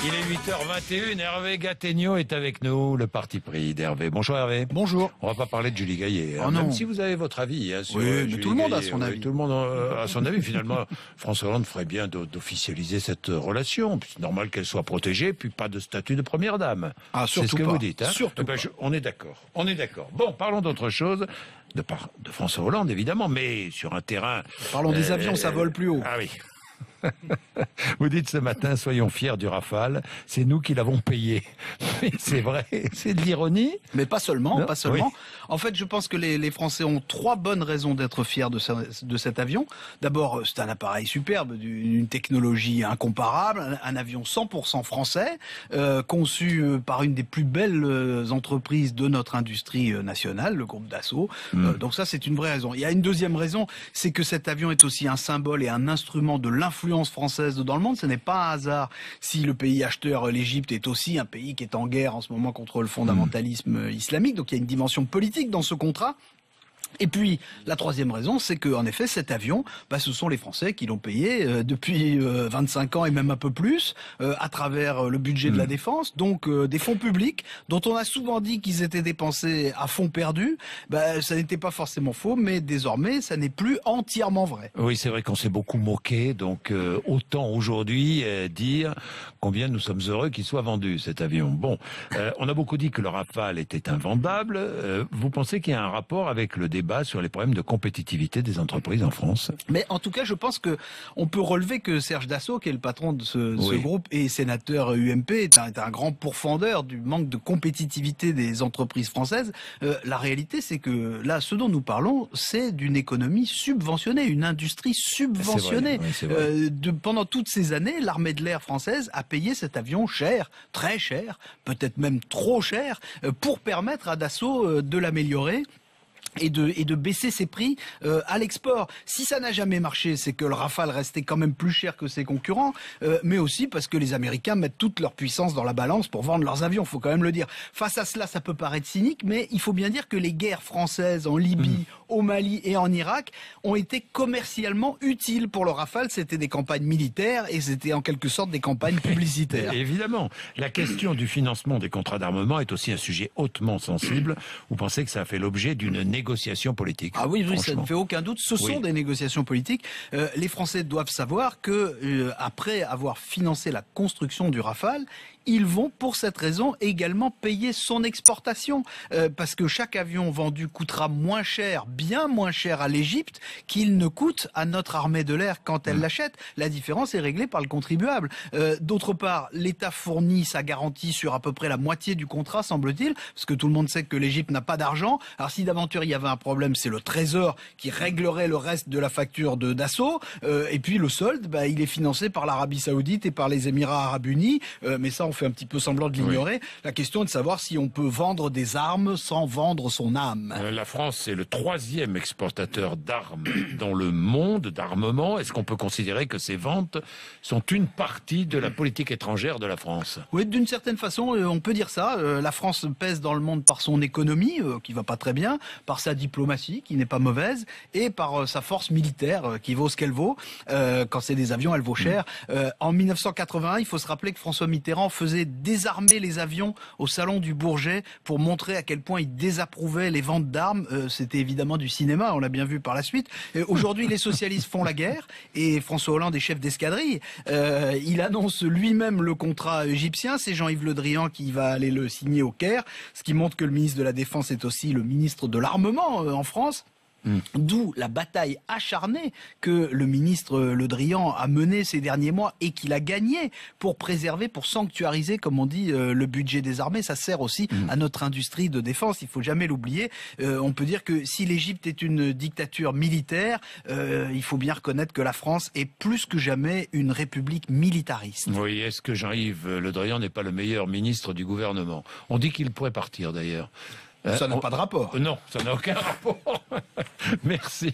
Il est 8h21, Hervé Gattegno est avec nous, le parti pris d'Hervé. Bonjour Hervé. Bonjour. On va pas parler de Julie Gaillet, hein, Oh même non. si vous avez votre avis. Hein, sur Oui, mais Julie tout le monde a Gaillet. son avis. Tout le monde a son avis. Finalement, François Hollande ferait bien d'officialiser cette relation. C'est normal qu'elle soit protégée, puis pas de statut de première dame. Ah, c'est ce surtout que pas. vous dites. Hein. Surtout Eh ben, on est d'accord. On est d'accord. Bon, parlons d'autre chose. De François Hollande, évidemment, mais sur un terrain... Parlons des avions, ça vole plus haut. Ah oui. Vous dites ce matin, soyons fiers du Rafale, c'est nous qui l'avons payé. Mais c'est vrai, c'est de l'ironie. Mais pas seulement, Non, pas seulement. oui. En fait, je pense que les Français ont trois bonnes raisons d'être fiers de cet avion. D'abord, c'est un appareil superbe, d'une technologie incomparable, un avion 100% français, conçu par une des plus belles entreprises de notre industrie nationale, le groupe Dassault. Donc ça, c'est une vraie raison. Il y a une deuxième raison, c'est que cet avion est aussi un symbole et un instrument de l'influence française dans le monde. Ce n'est pas un hasard si le pays acheteur, l'Égypte, est aussi un pays qui est en guerre en ce moment contre le fondamentalisme islamique. Donc il y a une dimension politique dans ce contrat. Et puis, la troisième raison, c'est que, en effet, cet avion, ce sont les Français qui l'ont payé depuis 25 ans et même un peu plus, à travers le budget de la défense, donc des fonds publics dont on a souvent dit qu'ils étaient dépensés à fonds perdus. Ça n'était pas forcément faux, mais désormais, ça n'est plus entièrement vrai. Oui, c'est vrai qu'on s'est beaucoup moqué, donc autant aujourd'hui dire combien nous sommes heureux qu'il soit vendu, cet avion. Bon, on a beaucoup dit que le Rafale était invendable. Vous pensez qu'il y a un rapport avec le débat sur les problèmes de compétitivité des entreprises en France? Mais en tout cas, je pense que on peut relever que Serge Dassault, qui est le patron de ce groupe et sénateur UMP, est un grand pourfendeur du manque de compétitivité des entreprises françaises. La réalité, c'est que là, ce dont nous parlons, c'est d'une économie subventionnée, une industrie subventionnée. C'est vrai, oui, c'est vrai. Pendant toutes ces années, l'armée de l'air française a payé cet avion cher, très cher, peut-être même trop cher, pour permettre à Dassault de l'améliorer. Et de baisser ses prix à l'export. Si ça n'a jamais marché, c'est que le Rafale restait quand même plus cher que ses concurrents, mais aussi parce que les Américains mettent toute leur puissance dans la balance pour vendre leurs avions, faut quand même le dire. Face à cela, ça peut paraître cynique, mais il faut bien dire que les guerres françaises en Libye, au Mali et en Irak ont été commercialement utiles pour le Rafale. C'était des campagnes militaires et c'était en quelque sorte des campagnes publicitaires. Et évidemment, la question du financement des contrats d'armement est aussi un sujet hautement sensible. Vous pensez que ça a fait l'objet d'une négociation politique? Ah oui, ça ne fait aucun doute. Ce sont des négociations politiques. Les Français doivent savoir que après avoir financé la construction du Rafale, ils vont pour cette raison également payer son exportation, parce que chaque avion vendu coûtera moins cher, bien moins cher à l'Égypte qu'il ne coûte à notre armée de l'air quand elle l'achète. La différence est réglée par le contribuable. D'autre part, l'État fournit sa garantie sur à peu près la moitié du contrat, semble-t-il, parce que tout le monde sait que l'Égypte n'a pas d'argent. Alors si d'aventure il y avait un problème, c'est le Trésor qui réglerait le reste de la facture de Dassault. Et puis le solde, il est financé par l'Arabie Saoudite et par les Émirats Arabes Unis. Mais ça, on fait un petit peu semblant de l'ignorer. Oui. La question est de savoir si on peut vendre des armes sans vendre son âme. La France est le 3e exportateur d'armes dans le monde, d'armement. Est-ce qu'on peut considérer que ces ventes sont une partie de la politique étrangère de la France? Oui, d'une certaine façon, on peut dire ça. La France pèse dans le monde par son économie, qui va pas très bien, par sa diplomatie, qui n'est pas mauvaise, et par sa force militaire, qui vaut ce qu'elle vaut. Quand c'est des avions, elle vaut cher. En 1981, il faut se rappeler que François Mitterrand faisait désarmer les avions au salon du Bourget pour montrer à quel point il désapprouvait les ventes d'armes. C'était évidemment du cinéma, on l'a bien vu par la suite. Aujourd'hui, les socialistes font la guerre, et François Hollande est chef d'escadrille. Il annonce lui-même le contrat égyptien. C'est Jean-Yves Le Drian qui va aller le signer au Caire, ce qui montre que le ministre de la Défense est aussi le ministre de l'armement en France. D'où la bataille acharnée que le ministre Le Drian a menée ces derniers mois et qu'il a gagné pour préserver, pour sanctuariser, comme on dit, le budget des armées. Ça sert aussi à notre industrie de défense, il faut jamais l'oublier. On peut dire que si l'Égypte est une dictature militaire, il faut bien reconnaître que la France est plus que jamais une république militariste. Oui, est-ce que Jean-Yves Le Drian n'est pas le meilleur ministre du gouvernement? On dit qu'il pourrait partir d'ailleurs. Ça n'a pas de rapport. Non, ça n'a aucun rapport. Merci.